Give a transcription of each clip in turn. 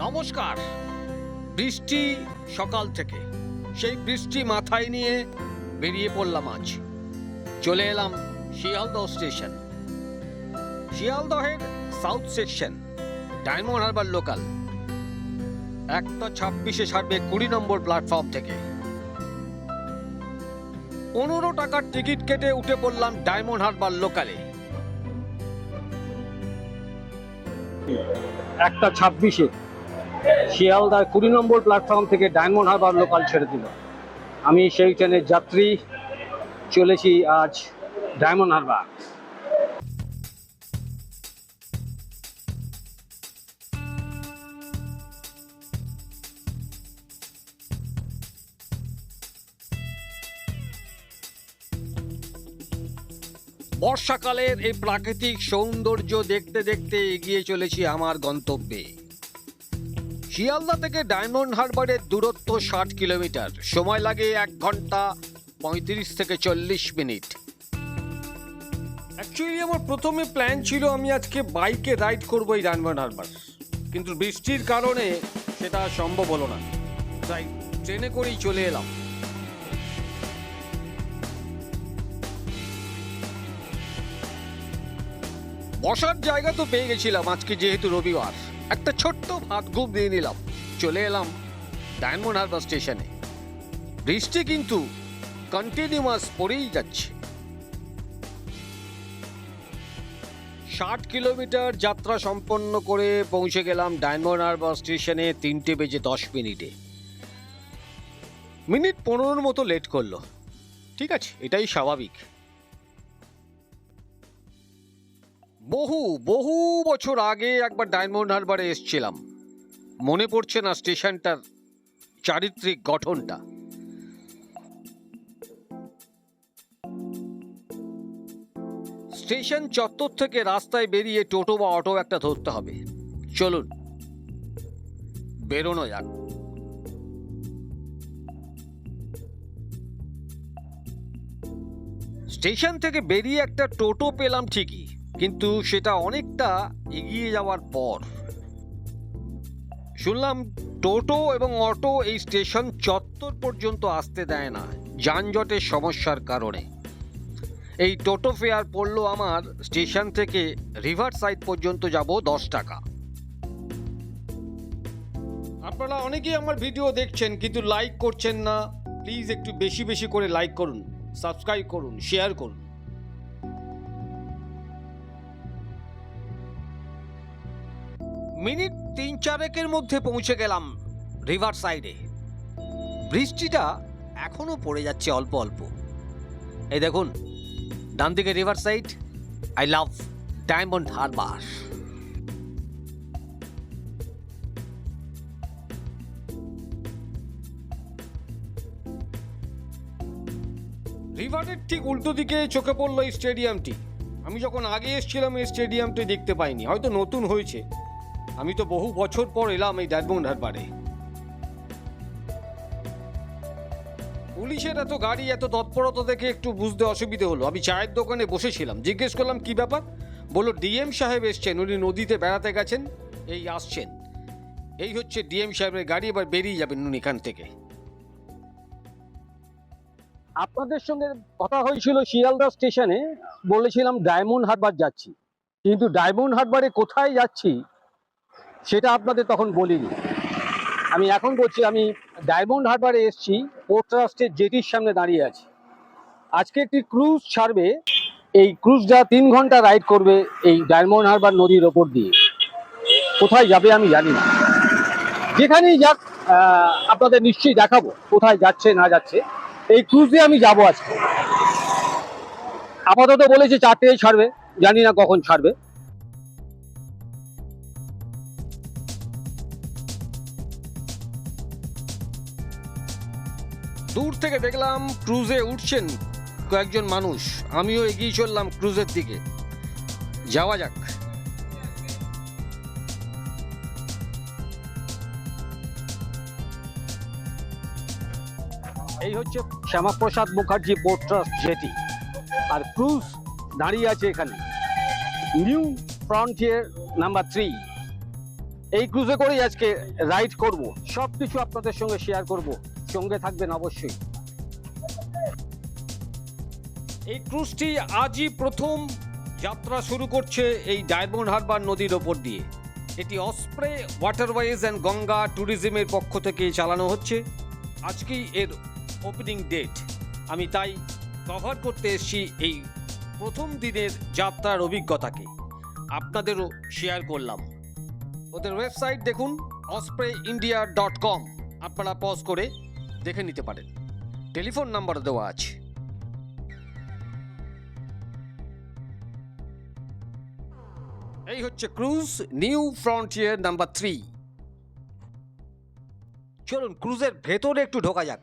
নমস্কার। বৃষ্টি সকাল থেকে, সেই বৃষ্টি মাথায় নিয়ে বেরিয়ে পড়লাম আজ। চলে এলাম শিয়ালদহ স্টেশন। শিয়ালদহের south section, Diamond Harbour local. 1:26 ছাড়বে 20 নম্বর প্ল্যাটফর্ম থেকে। 15 টাকার টিকিট কেটে উঠে পড়লাম ডায়মন্ড হারবার লোকালে। 1:26 শিয়ালদহ 20 নম্বর প্ল্যাটফর্ম থেকে ডায়মন্ড হারবার লোকাল ছেড়ে দিল। আমি সেই ট্রেনের যাত্রী, চলেছি আজ ডায়মন্ড হারবার। বর্ষাকালের এই প্রাকৃতিক সৌন্দর্য দেখতে দেখতে এগিয়ে চলেছি আমার গন্তব্যে। শিয়ালদা থেকে ডায়মন্ড হারবারের দূরত্ব 60 কিলোমিটার। সময় লাগে 1 ঘন্টা 35 থেকে 40 মিনিট। অ্যাকচুয়ালি আমার প্রথমে প্ল্যান ছিল আমি আজকে বাইকে রাইড করবো এই ডায়মন্ড হারবার, কিন্তু বৃষ্টির কারণে সেটা সম্ভব হলো না, তাই ট্রেনে করেই চলে এলাম। বসার জায়গা তো পেয়ে গেছিলাম, আজকে যেহেতু রবিবার একটা ছোট্ট ভাত ঘুম দিয়ে নিলাম। চলে এলাম ডায়মন্ড হারবার স্টেশনে। বৃষ্টি কিন্তু কন্টিনিউয়াস পড়েই যাচ্ছে। 60 কিলোমিটার যাত্রা সম্পন্ন করে পৌঁছে গেলাম ডায়মন্ড হারবার স্টেশনে 3:10 মিনিট 15 মতো লেট করলো। ঠিক আছে, এটাই স্বাভাবিক। বহু বছর আগে একবার ডায়মন্ড হারবারে এসেছিলাম, মনে পড়ছে না স্টেশনটার চারিত্রিক গঠনটা। স্টেশন চত্বর থেকে রাস্তায় বেরিয়ে টোটো বা অটো একটা ধরতে হবে। চলুন বেরোনো যাক। স্টেশন থেকে বেরিয়ে একটা টোটো পেলাম ঠিকই, কিন্তু সেটা অনেকটা এগিয়ে যাওয়ার পর। শুনলাম টোটো এবং অটো এই স্টেশন চত্বর পর্যন্ত আসতে দেয় না, যানজটের সমস্যার কারণে। এই টোটো ফেয়ার পড়লো আমার স্টেশন থেকে রিভার সাইড পর্যন্ত যাব 10 টাকা। আপনারা অনেকেই আমার ভিডিও দেখছেন কিন্তু লাইক করছেন না। প্লিজ একটু বেশি বেশি করে লাইক করুন, সাবস্ক্রাইব করুন, শেয়ার করুন। মিনিট 3-4 মধ্যে পৌঁছে গেলাম রিভার সাইডে। বৃষ্টিটা এখনো পড়ে যাচ্ছে অল্প অল্প। এই দেখুন ডান দিকে river side. I love Diamond Harbour. রিভারের ঠিক উল্টো দিকে চোখে পড়লো এই স্টেডিয়ামটি। আমি যখন আগে এসেছিলাম এই স্টেডিয়ামটি দেখতে পাইনি, হয়তো নতুন হয়েছে। আমি তো বহু বছর পর এলাম এই ডায়মন্ড হারবারে। পুলিশের এত গাড়ি, এত তৎপরতা দেখে একটু বুঝতে অসুবিধে হলো। আমি চায়ের দোকানে বসেছিলাম, জিজ্ঞেস করলাম কি ব্যাপার। বললো ডিএম সাহেব এসছেন, উনি নদীতে বেড়াতে গেছেন, এই আসছেন। এই হচ্ছে ডিএম সাহেবের গাড়ি, এবার বেরিয়ে যাবেন উনি এখান থেকে। আপনাদের সঙ্গে কথা হয়েছিল শিয়ালদা স্টেশনে, বলেছিলাম ডায়মন্ড হারবার যাচ্ছি, কিন্তু ডায়মন্ড হারবারে কোথায় যাচ্ছি সেটা আপনাদের তখন বলিনি। আমি এখন বলছি, আমি ডায়মন্ড হারবারে এসেছি, পোর্ট ট্রাস্টের জেটির সামনে দাঁড়িয়ে আছি। আজকে একটি ক্রুজ ছাড়বে, এই ক্রুজটা 3 ঘন্টা রাইড করবে এই ডায়মন্ড হারবার নদীর ওপর দিয়ে। কোথায় যাবে আমি জানি না, যেখানেই যাক আপনাদের নিশ্চয়ই দেখাবো কোথায় যাচ্ছে না যাচ্ছে। এই ক্রুজে আমি যাব আজকে। আপাতত বলেছে 4টায় ছাড়বে, জানি না কখন ছাড়বে। দূর থেকে দেখলাম ক্রুজে উঠছেন কয়েকজন মানুষ, আমিও এগিয়ে চললাম ক্রুজের দিকে। যাওয়া যাক। এই হচ্ছে Shyamaprasad Mukherjee port trust jetty, আর ক্রুজ দাঁড়িয়ে আছে এখানে। New frontier number 3। এই ক্রুজে করেই আজকে রাইড করব, সব কিছু আপনাদের সঙ্গে শেয়ার করব, সঙ্গে থাকবেন অবশ্যই। এই ক্রুজটি আজই প্রথম যাত্রা শুরু করছে এই ডায়মন্ড হারবার নদীর ওপর দিয়ে। এটি অসপ্রে ওয়াটারওয়েজ অ্যান্ড গঙ্গা ট্যুরিজমের পক্ষ থেকে চালানো হচ্ছে। আজকেই এর ওপেনিং ডেট। আমি তাই কভার করতে এসেছি এই প্রথম দিনের যাত্রার অভিজ্ঞতাকে, আপনাদেরও শেয়ার করলাম। ওদের ওয়েবসাইট দেখুন ospreyindia.com, আপনারা পজ করে দেখে নিতে পারেন। টেলিফোন নাম্বার দেওয়া আছে। এই হচ্ছে ক্রুজ নিউ ফ্রন্টিয়ার নাম্বার 3। চলুন ক্রুজের ভেতরে একটু ঢোকা যাক।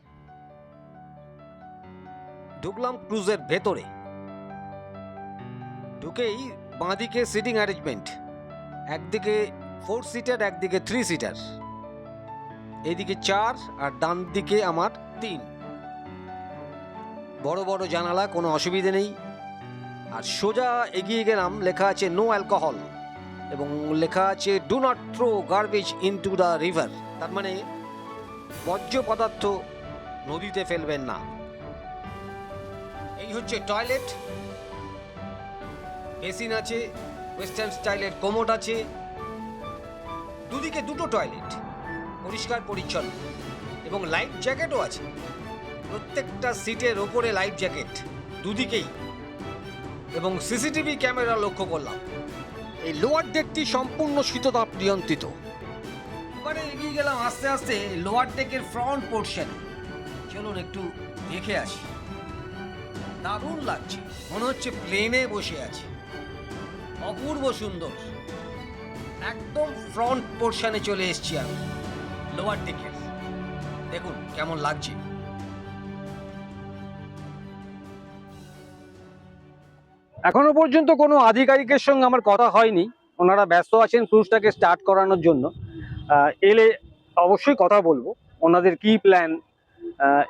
ঢুকলাম ক্রুজের ভেতরে। ঢুকেই বাঁদিকে সিটিং অ্যারেঞ্জমেন্ট, একদিকে 4 সিটার, একদিকে 3 সিটার, এইদিকে 4 আর ডান দিকে আমার 3। বড় বড় জানালা, কোনো অসুবিধে নেই। আর সোজা এগিয়ে গেলাম, লেখা আছে নো অ্যালকোহল এবং লেখা আছে do not throw garbage into the river, তার মানে বর্জ্য পদার্থ নদীতে ফেলবেন না। এই হচ্ছে টয়লেট, বেসিন আছে, ওয়েস্টার্ন স্টাইলের কোমোড আছে, দুদিকে দুটো টয়লেট, পরিষ্কার পরিচ্ছন্ন এবং লাইফ জ্যাকেটও আছে। প্রত্যেকটা সিটের ওপরে লাইফ জ্যাকেট দুদিকেই, এবং সিসিটিভি ক্যামেরা লক্ষ্য করলাম। এই লোয়ার ডেকটি সম্পূর্ণ শীততাপ নিয়ন্ত্রিত। এবারে এগিয়ে গেলাম আস্তে আস্তে লোয়ার ডেকের ফ্রন্ট পোর্শন। চলুন একটু দেখে আসি। দারুণ লাগছে, মনে হচ্ছে প্লেনে বসে আছি, অপূর্ব সুন্দর। একদম ফ্রন্ট পোর্শনে চলে এসেছি আমি লোয়ার ডেকের। দেখুন কেমন লাগছে। এখনো পর্যন্ত কোনো আধিকারিকের সঙ্গে আমার কথা হয়নি, ওনারা ব্যস্ত আছেন ক্রুজটাকে স্টার্ট করানোর জন্য। এলে অবশ্যই কথা বলবো ওনাদের কি প্ল্যান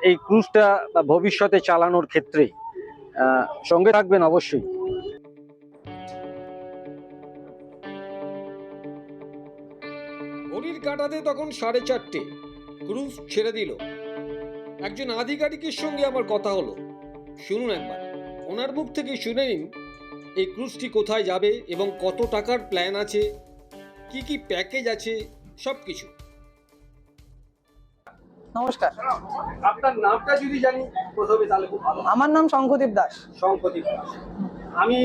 এই ক্রুজটা ভবিষ্যতে চালানোর ক্ষেত্রে। সঙ্গে থাকবেন অবশ্যই। ঘড়ির কাঁটাতে তখন 4:30, ক্রুজ ছেড়ে দিল। একজন আধিকারিকের সঙ্গে আমার কথা হলো, শুনুন একবার ওনার মুখ থেকে শুনে নিন এই ক্রুজটি কোথায় যাবে এবং কত টাকার প্ল্যান আছে, কি কি প্যাকেজ আছে, সব কিছু। নমস্কার, আপনার নামটা যদি জানি প্রথমে তাহলে খুব ভালো। আমার নাম শঙ্খদীপ দাস। শঙ্খদীপ দাস। আমি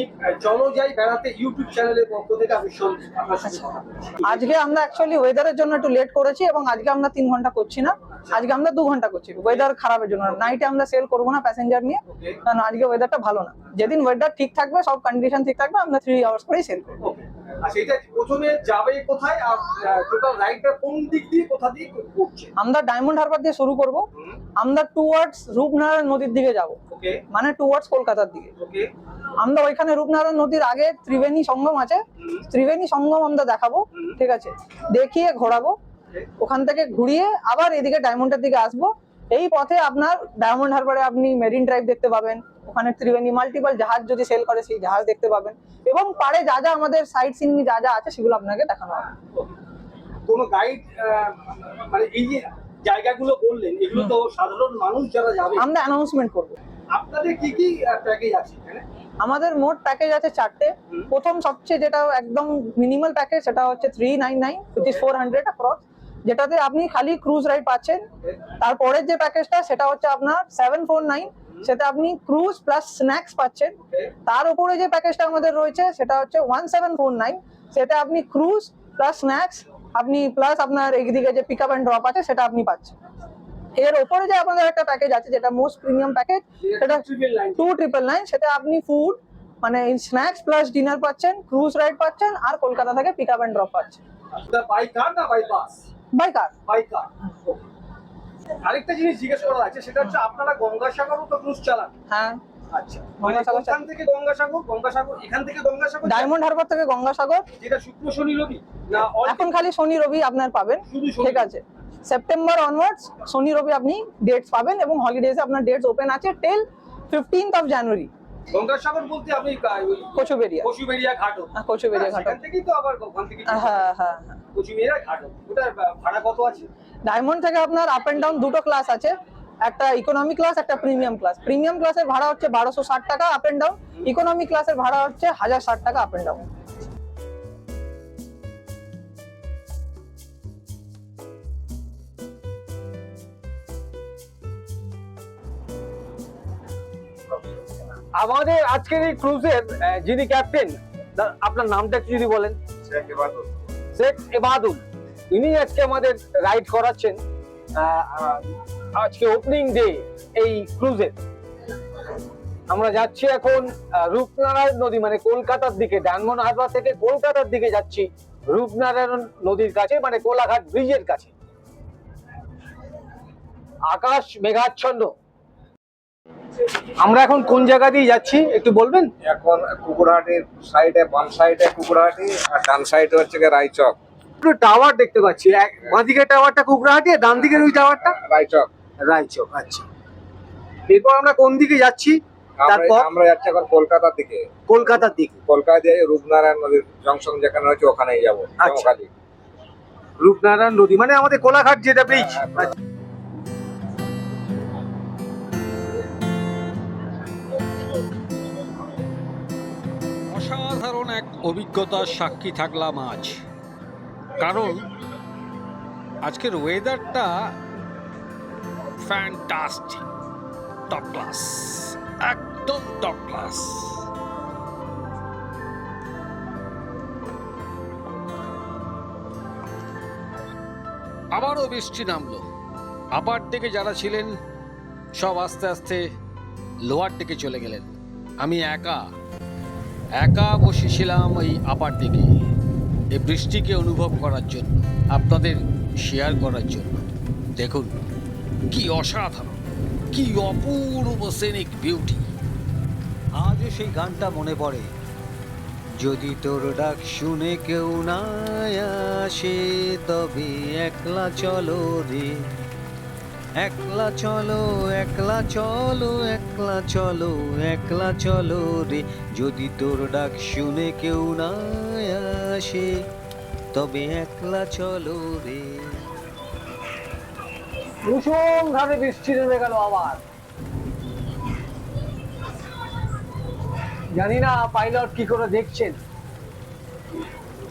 চলো যাই বেড়াতে ইউটিউব চ্যানেলের পক্ষ থেকে আমি সঞ্জিত, আপনার সাথে কথা বলছি। আজকে আমরা অ্যাকচুয়ালি ওয়েদারের জন্য একটু লেট করেছি এবং আজকে আমরা 3 ঘন্টা করছি না, আজকে আমরা 2 ঘন্টা করছি। ওয়েদার খারাপের জন্য নাইটে আমরা সেল করবো না প্যাসেঞ্জার নিয়ে, কারণ আজকে ওয়েদারটা ভালো না। যেদিন ওয়েদার ঠিক থাকবে, সব কন্ডিশন ঠিক থাকবে, আমরা 3 আওয়ার্স করেই সেল করবো। আচ্ছা, এটা প্রথমে যাবে কোথায় আর টোটাল রাইডটা কোন দিক দিয়ে কোথা দিয়ে করছে? আমরা ডায়মন্ড হারবার দিয়ে শুরু করব, আমরা টুয়ার্ডস রূপনারায়ণ নদীর দিকে যাব, মানে টুয়ার্ডস কলকাতার দিকে। আমরা ওইখানে রূপনারায়ণ নদীর আগে ত্রিবেণী সঙ্গম আছে, ত্রিবেণী সঙ্গম আমরা দেখাবো, ঠিক আছে, দেখিয়ে ঘোরাবো। ওখান থেকে ঘুরিয়ে আবার এদিকে ডায়মন্ডের দিকে আসবো। এই পথে আপনার ডায়মন্ড হারবারে আপনি মেরিন ড্রাইভ দেখতে পাবেন, ওখানে ত্রিবেণী মাল্টিপল জাহাজ যদি সেল করে সেই জাহাজ দেখতে পাবেন, এবং পাড়ে যা যা আমাদের সাইট সিন যা যা আছে সেগুলো আপনাকে দেখানো হবে। কোনো গাইড মানে এই যে জায়গাগুলো বললেন, এগুলো তো সাধারণ মানুষ যারা যাবে, আমরা অ্যানাউন্সমেন্ট করব। আপনাদের কি কি প্যাকেজ আছে এখানে? আমাদের মোট প্যাকেজ আছে 4টে। প্রথম সবচেয়ে যেটা একদম মিনিমাল প্যাকেজ, সেটা হচ্ছে 399, which is 400 অ্যাপ্রক্স, যেটাতে আপনি খালি ক্রুজ রাইড পাচ্ছেন। তারপরের যে প্যাকেজটা সেটা হচ্ছে আপনার 749, সেটা আপনি ক্রুজ প্লাস স্ন্যাক্স পাচ্ছেন। তার উপরে যে প্যাকেজটা আমাদের রয়েছে সেটা হচ্ছে 1749, সেটা আপনি ক্রুজ প্লাস স্ন্যাক্স আপনি প্লাস আপনার এইদিকে যে পিক আপ অ্যান্ড ড্রপ আছে সেটা আপনি পাচ্ছেন। এর উপরে যে আপনাদের একটা প্যাকেজ আছে যেটা মোস্ট প্রিমিয়াম প্যাকেজ, সেটা 2999, সেটা আপনি ফুড মানে স্ন্যাক্স প্লাস ডিনার পাচ্ছেন, ক্রুজ রাইড পাচ্ছেন, আর কলকাতা থেকে পিক আপ অ্যান্ড ড্রপ পাচ্ছেন। বাই কার না by bus? By car. By car. আরেকটা জিনিস জিজ্ঞেস করা আছে, সেটা হচ্ছে আপনারা গঙ্গাসাগরও তো ক্রুজ চালান? হ্যাঁ। আচ্ছা, এখান থেকে গঙ্গাসাগর, এখান থেকে গঙ্গাসাগর, ডায়মন্ড হারবার থেকে গঙ্গাসাগর, যেটা শুক্র শনি রবি না? এখন খালি শনি রবি আপনার পাবেন, ঠিক আছে। সেপ্টেম্বর অনওয়ার্ডস শনি রবি আপনি ডেটস পাবেন, এবং হলিডেজে আপনার ডেটস ওপেন আছে till 15th of January। Gangasagar বলতে আপনি কচুবেরিয়া। কচুবেরিয়া ঘাট, কচুবেরিয়া ঘাট। সেখান থেকেই তো আবার ওখান থেকে হ্যাঁ হ্যাঁ। কচুবেরিয়া ঘাট, ওটার ভাড়া কত আছে? ডায়মন্ড থেকে আপনার আপ এন্ড ডাউন দুটো ক্লাস আছে, একটা ইকোনমি ক্লাস, একটা প্রিমিয়াম ক্লাস। প্রিমিয়াম ক্লাসের ভাড়া হচ্ছে 1260 টাকা আপ এন্ড ডাউন, ইকোনমি ক্লাসের ভাড়া হচ্ছে 1060 টাকা আপ এন্ড ডাউন। আমাদের আজকের এই ক্রুজের যিনি ক্যাপ্টেন, আপনার নামটা একটু যদি বলেন। শেখ এবাদুল, ইনি আজকে আমাদের রাইড করাচ্ছেন আজকে ওপেনিং ডে এই ক্রুজের। আমরা যাচ্ছি এখন রূপনারায়ণ নদী, মানে কলকাতার দিকে, ডায়মন্ড হারবার থেকে কলকাতার দিকে যাচ্ছি, রূপনারায়ণ নদীর কাছে, মানে কোলাঘাট ব্রিজের কাছে। আকাশ মেঘাচ্ছন্ন। আমরা এখন কোন জায়গা দিয়ে যাচ্ছি একটু বলবেন? এখন কুকুরহাটির সাইডে, বাম সাইডে কুকুরহাটি আর ডান সাইডে হচ্ছে গিয়ে রায়চক। একটু টাওয়ার দেখতে পাচ্ছি, বাঁ দিকে টাওয়ারটা কুকরাহাটি, আর ডান দিকের ওই টাওয়ারটা রায়চক। রায়চক। আচ্ছা, এরপর আমরা কোন দিকে যাচ্ছি? তারপর আমরা যাচ্ছি এখন কলকাতার দিকে। কলকাতার দিকে। কলকাতা দিয়ে রূপনারায়ণ নদীর জংশন যেখানে হচ্ছে ওখানেই যাবো। আচ্ছা। রূপনারায়ণ নদী মানে আমাদের কোলাঘাট যেটা ব্রিজ। অসাধারণ এক অভিজ্ঞতার সাক্ষী থাকলাম আজ, কারণ আজকের ওয়েদারটা ফ্যান্টাস্টিক, টপ ক্লাস, একদম টপ ক্লাস। আবারও বৃষ্টি নামলো। আপার দিকে যারা ছিলেন সব আস্তে আস্তে লোয়ার দিকে চলে গেলেন। আমি একা বসেছিলাম ওই আপার দিকে, এই বৃষ্টিকে অনুভব করার জন্য, আপনাদের শেয়ার করার জন্য। দেখুন কি অসাধারণ, কি অপূর্ব সিনিক বিউটি। আজও সেই গানটা মনে পড়ে, যদি তোর ডাক শুনে কেউ না আসে তবে একলা চলো রে, একলা চলো, একলা চলো, একলা চলো, একলা চলো রে, যদি তোর ডাক শুনে কেউ না আসে তবে একলা চলো রে। মুষলধারে বৃষ্টি নেমে গেল আবার। জানি না পাইলট কি করে দেখছেন,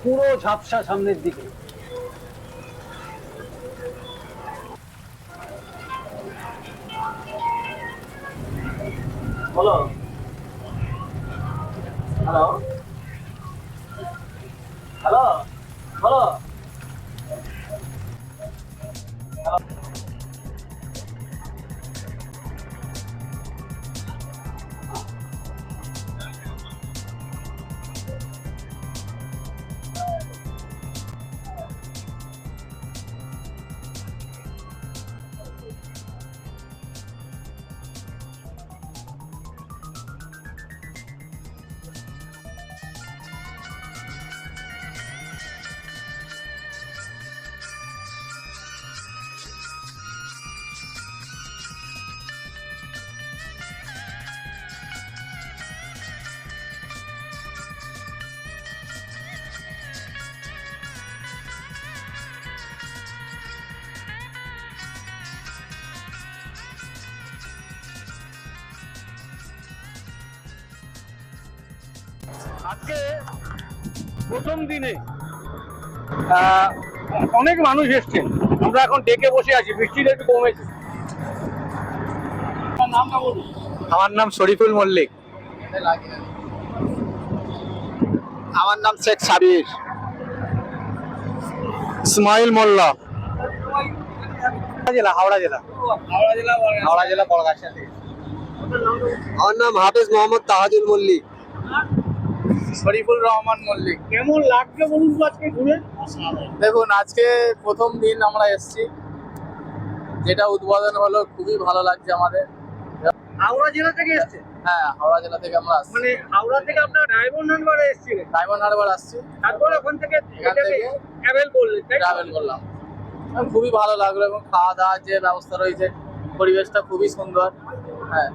পুরো ঝাপসা সামনের দিকে। বলো, হ্যালো হ্যালো বলো। আজকে প্রথম দিনে অনেক মানুষ এসছেন, আমরা এখন ডেকে বসে আছি, বৃষ্টিটা একটু কমেছে। নামটা বলুন। আমার নাম শরীফুল মল্লিক। আমার নাম শেখ সাবির। ইসমাইল মোল্লা। হাওড়া জেলা বড়গাছিয়া থেকে। আমার নাম হাফেজ মোহাম্মদ তাহাজুল মল্লিক। শরীফুল রহমান মল্লিক। কেমন লাগছে বলুন তো আজকে ঘুরে? দেখুন, আজকে প্রথম দিন আমরা এসেছি, যেটা উদ্বোধন হলো, খুবই ভালো লাগছে আমাদের। হাওড়া জেলা থেকে এসছে? হ্যাঁ, হাওড়া জেলা থেকে আমরা আসছি। মানে হাওড়া থেকে আপনারা ডায়মন্ড হারবারে এসেছিলেন? ডায়মন্ড হারবার আসছি, তারপর ওখান থেকে এখান থেকে ট্রাভেল করলেন, তাই তো? ট্রাভেল করলাম। খুবই ভালো লাগলো, এবং খাওয়া দাওয়ার যে ব্যবস্থা রয়েছে, পরিবেশটা খুবই সুন্দর। হ্যাঁ,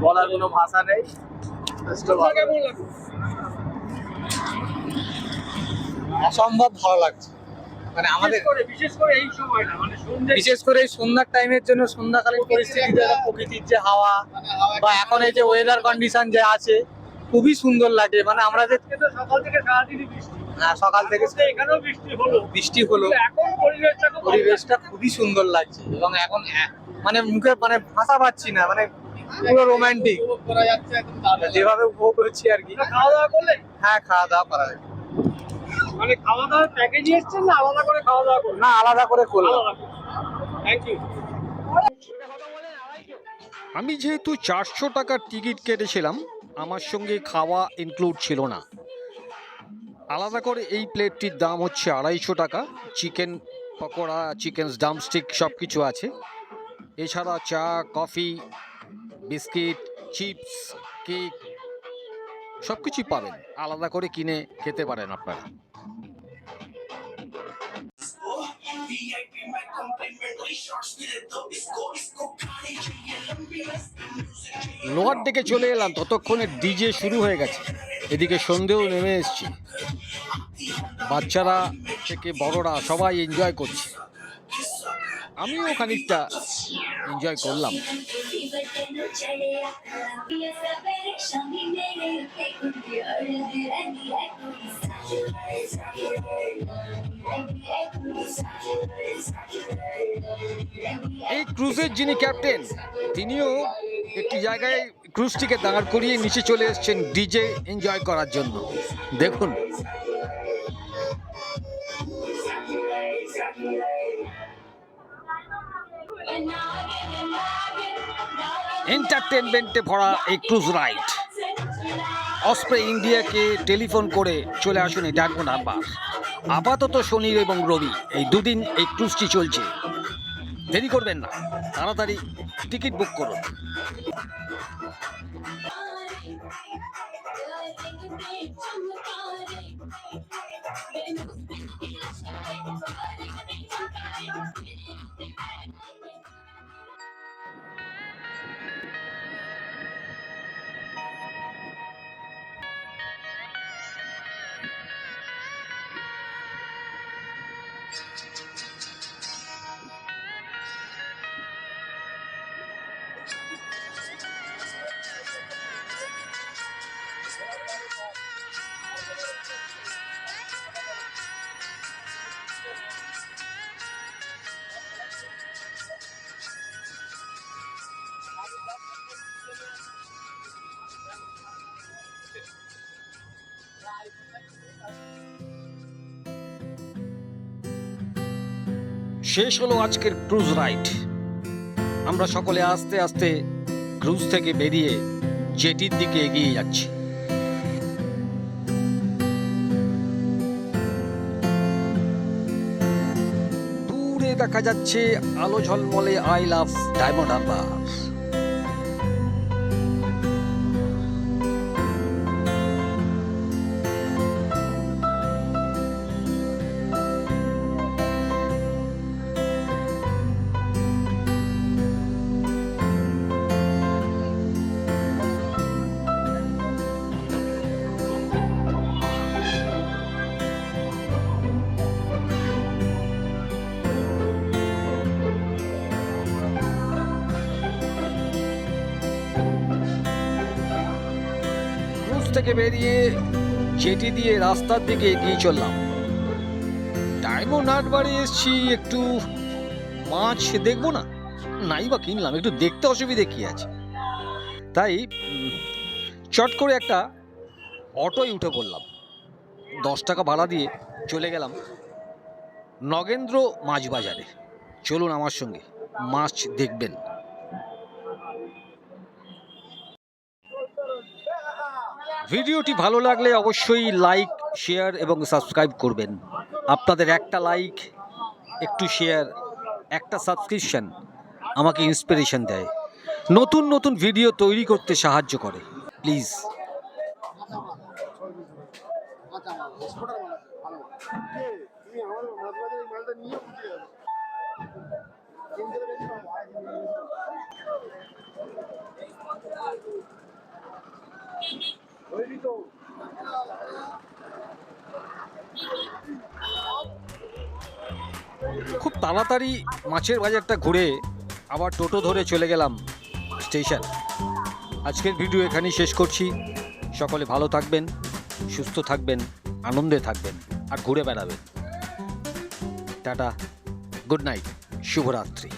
বলার কোনো ভাষা নেই। অসম্ভব ভালো লাগছে। মানে আমাদের বিশেষ করে এই সময়টা মানে সন্ধ্যে বিশেষ করে এই সন্ধ্যার টাইমের জন্য সন্ধ্যাকালীন পরিস্থিতিতে প্রকৃতির যে হাওয়া বা এখন এই যে ওয়েদার কন্ডিশন যে আছে খুবই সুন্দর লাগে। মানে আমরা যে সকাল থেকে সারাদিনই বৃষ্টি, সকাল থেকে এখানেও বৃষ্টি হলো বৃষ্টি হলো, এখন পরিবেশটা খুবই সুন্দর লাগছে এবং এখন মানে মুখে মানে ভাষা পাচ্ছি না, মানে পুরো রোমান্টিক উপভোগ করা যাচ্ছে একদম দারুণ। যেভাবে উপভোগ করছি আর কি। খাওয়া দাওয়া করলে হ্যাঁ, খাওয়া দাওয়া করা যায় মানে খাওয়া দাওয়ার প্যাকেজই এসছেন না আলাদা করে খাওয়া দাওয়া করবেন? না, আলাদা করে করলাম। Thank you. আমি যেহেতু 400 টাকার টিকিট কেটেছিলাম, আমার সঙ্গে খাওয়া ইনক্লুড ছিল না। আলাদা করে এই প্লেটটির দাম হচ্ছে 250 টাকা। চিকেন পকোড়া, চিকেন ড্রামস্টিক সব কিছু আছে। এছাড়া চা, কফি, বিস্কিট, চিপস, কেক সব কিছুই পাবেন। আলাদা করে কিনে খেতে পারেন আপনারা। লোহার ডেকে চলে এলাম, ততক্ষণে ডিজে শুরু হয়ে গেছে। এদিকে সন্ধেও নেমে এসছে। বাচ্চারা থেকে বড়রা সবাই এনজয় করছে, আমিও খানিকটা এনজয় করলাম। এই ক্রুজের যিনি ক্যাপ্টেন, তিনিও একটি জায়গায় ক্রুজটিকে দাঁড় করিয়ে নিচে চলে এসেছেন ডিজে এনজয় করার জন্য। দেখুন, এন্টারটেনমেন্টে ভরা এই ক্রুজ রাইড। অসপ্রে ইন্ডিয়াকে টেলিফোন করে চলে আসুন এই ডায়মন্ড হারবার। আপাতত শনি এবং রবি এই দুদিন এই ক্রুজটি চলছে। দেরি করবেন না, তাড়াতাড়ি টিকিট বুক করুন। শেষ হলো আজকের ক্রুজ রাইড। আমরা সকলে আস্তে আস্তে ক্রুজ থেকে বেরিয়ে জেটির দিকে এগিয়ে যাচ্ছি। দূরে দেখা যাচ্ছে আলো ঝলমলে আই লাভ ডায়মন্ড হারবার। থেকে বেরিয়ে জেটি দিয়ে রাস্তার দিকে এগিয়ে চললাম। ডায়মন্ড হারবারে এসছি, একটু মাছ দেখবো না, নাই বা কিনলাম, একটু দেখতে অসুবিধে কি আছে। তাই চট করে একটা অটোয় উঠে পড়লাম। 10 টাকা ভাড়া দিয়ে চলে গেলাম নগেন্দ্র মাছ বাজারে। চলুন আমার সঙ্গে, মাছ দেখবেন। ভিডিওটি ভালো লাগলে অবশ্যই লাইক, শেয়ার এবং সাবস্ক্রাইব করবেন। আপনাদের একটা লাইক, একটু শেয়ার, একটা সাবস্ক্রিপশন আমাকে ইন্সপিরেশন দেয়, নতুন নতুন ভিডিও তৈরি করতে সাহায্য করে। প্লিজ। খুব তাড়াতাড়ি মাছের বাজারটা ঘুরে আবার টোটো ধরে চলে গেলাম স্টেশন। আজকের ভিডিও এখানেই শেষ করছি। সকলে ভালো থাকবেন, সুস্থ থাকবেন, আনন্দে থাকবেন আর ঘুরে বেড়াবেন। টাটা, গুড নাইট, শুভরাত্রি।